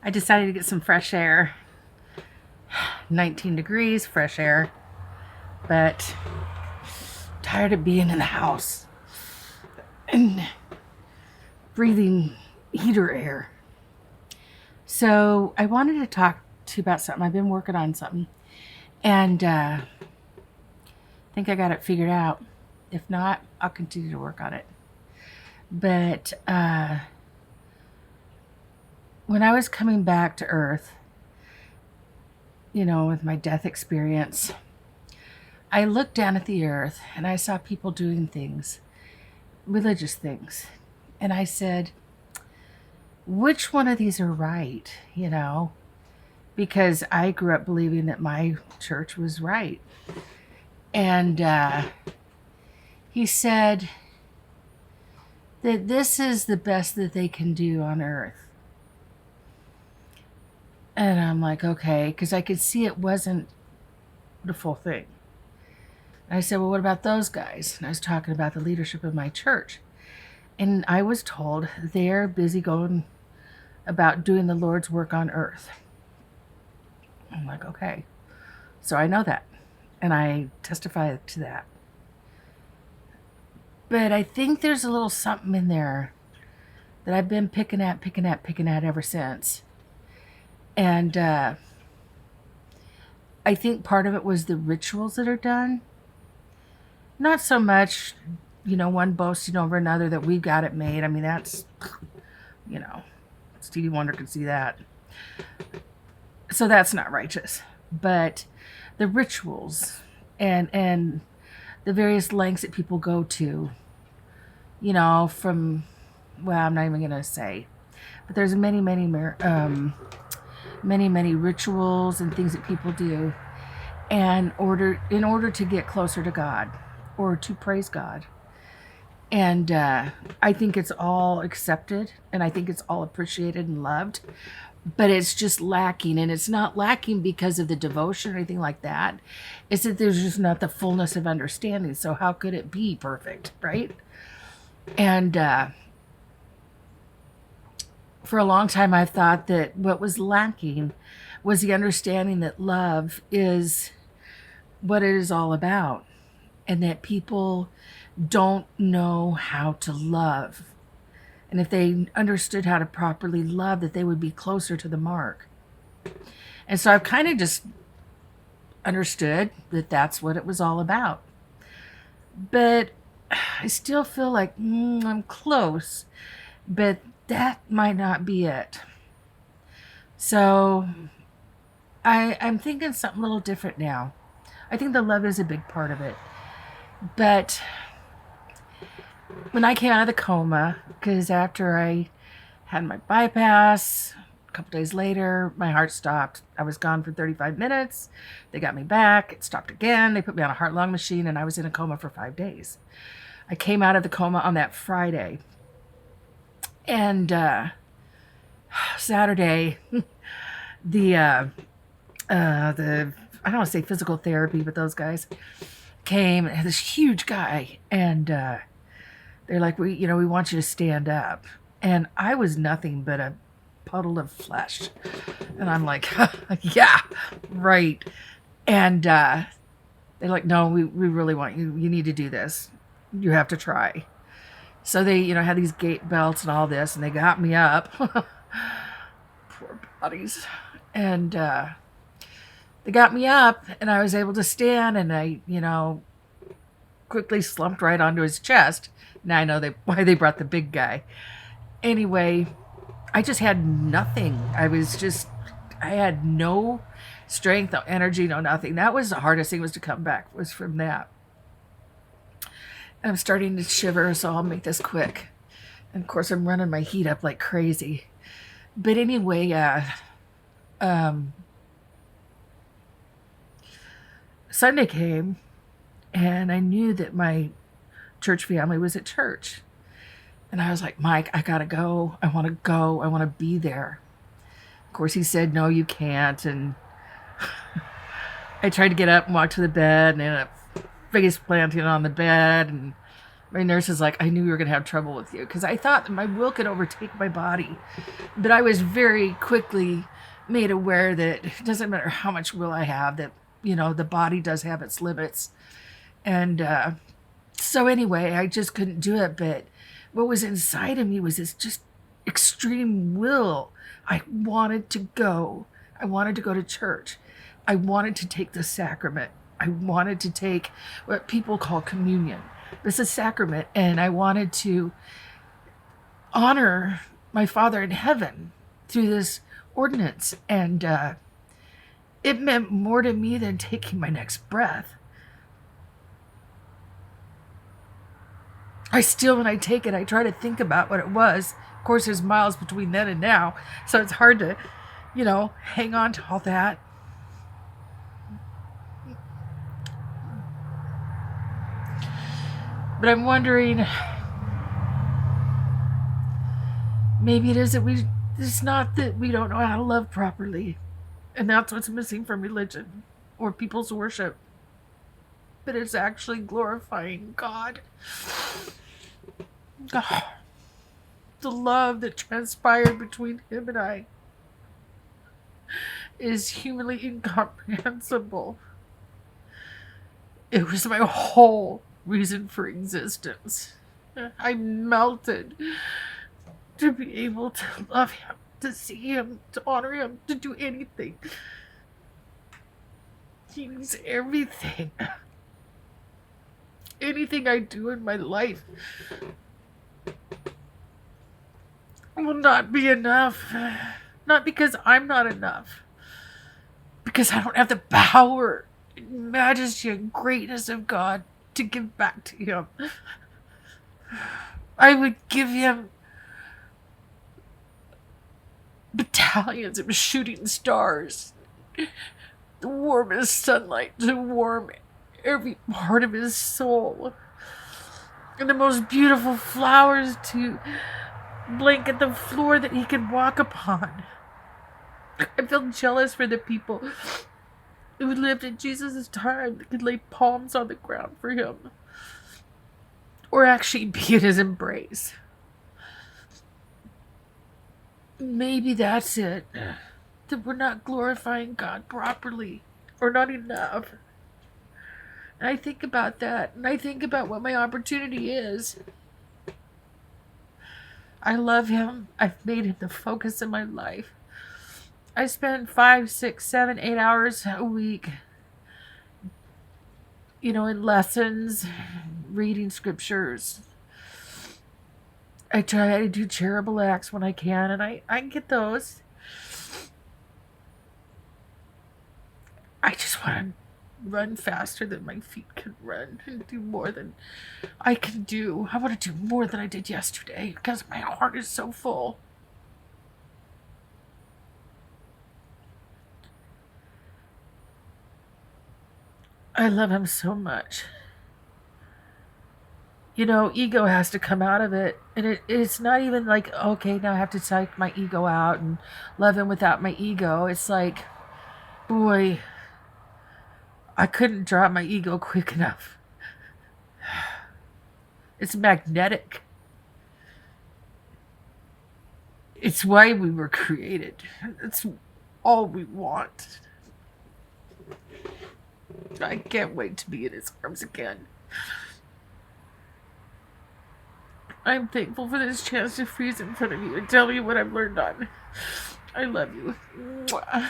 I decided to get some fresh air. 19 degrees, fresh air. But tired of being in the house and breathing heater air. So I wanted to talk to you about something. I've been working on something. And I think I got it figured out. If not, I'll continue to work on it. But when I was coming back to Earth, with my death experience, I looked down at the earth and I saw people doing things, religious things. And I said, which one of these are right? Because I grew up believing that my church was right. And he said that this is the best that they can do on earth. And I'm like, okay, because I could see it wasn't the full thing. And I said, well, what about those guys? And I was talking about the leadership of my church. And I was told they're busy going about doing the Lord's work on earth. I'm like, okay. So I know that. And I testify to that. But I think there's a little something in there that I've been picking at ever since. And I think part of it was the rituals that are done. Not so much, one boasting over another that we've got it made. I mean, that's, Stevie Wonder could see that. So that's not righteous. But the rituals and the various lengths that people go to, from, well, I'm not even going to say. But there's many rituals and things that people do in order to get closer to God or to praise God. And I think it's all accepted and I think it's all appreciated and loved, but it's just lacking. And it's not lacking because of the devotion or anything like that. It's that there's just not the fullness of understanding. So how could it be perfect, right? And for a long time, I've thought that what was lacking was the understanding that love is what it is all about, and that people don't know how to love. And if they understood how to properly love, that they would be closer to the mark. And so I've kind of just understood that that's what it was all about. But I still feel like I'm close, but that might not be it. So I'm thinking something a little different now. I think the love is a big part of it. But when I came out of the coma, because after I had my bypass, a couple days later, my heart stopped. I was gone for 35 minutes. They got me back. It stopped again. They put me on a heart-lung machine, and I was in a coma for 5 days. I came out of the coma on that Friday. And Saturday, the I don't want to say physical therapy, but those guys came, and this huge guy, and they're like, we want you to stand up. And I was nothing but a puddle of flesh. And I'm like, yeah, right. And they're like, no, we really want you. You need to do this. You have to try. So they, had these gait belts and all this, and they got me up. Poor bodies. And they got me up, and I was able to stand, and I, quickly slumped right onto his chest. Now I know why they brought the big guy. Anyway, I just had nothing. I had no strength, no energy, no nothing. That was the hardest thing, was to come back, was from that. I'm starting to shiver, so I'll make this quick. And of course, I'm running my heat up like crazy. But anyway, Sunday came, and I knew that my church family was at church. And I was like, Mike, I gotta go. I want to go. I want to be there. Of course, he said, no, you can't. And I tried to get up and walk to the bed, and ended up face planting on the bed. And My nurse is like, I knew you were going to have trouble with you because I thought that my will could overtake my body. But I was very quickly made aware that it doesn't matter how much will I have, that, the body does have its limits. And so anyway, I just couldn't do it. But what was inside of me was this just extreme will. I wanted to go. I wanted to go to church. I wanted to take the sacrament. I wanted to take what people call communion. This is sacrament, and I wanted to honor my Father in heaven through this ordinance. And it meant more to me than taking my next breath. I still, when I take it, I try to think about what it was. Of course, there's miles between then and now, so it's hard to, hang on to all that. But I'm wondering, maybe it's not that we don't know how to love properly. And that's what's missing from religion or people's worship. But it's actually glorifying God. God. The love that transpired between him and I is humanly incomprehensible. It was my whole reason for existence. I melted to be able to love him, to see him, to honor him, to do anything. He needs everything. Anything I do in my life will not be enough. Not because I'm not enough. Because I don't have the power, majesty, and greatness of God to give back to him. I would give him battalions of shooting stars, the warmest sunlight to warm every part of his soul, and the most beautiful flowers to blanket the floor that he could walk upon. I feel jealous for the people who lived in Jesus' time that could lay palms on the ground for him, or actually be in his embrace. Maybe that's it. That we're not glorifying God properly, or not enough. And I think about that, and I think about what my opportunity is. I love him. I've made him the focus of my life. I spend 5, 6, 7, 8 hours a week, in lessons, reading scriptures. I try to do charitable acts when I can, and I get those. I just want to run faster than my feet can run and do more than I can do. I want to do more than I did yesterday because my heart is so full. I love him so much. Ego has to come out of it. And it's not even like, okay, now I have to take my ego out and love him without my ego. It's like, boy, I couldn't drop my ego quick enough. It's magnetic. It's why we were created. It's all we want. I can't wait to be in his arms again. I'm thankful for this chance to freeze in front of you and tell you what I've learned on. I love you. Mwah.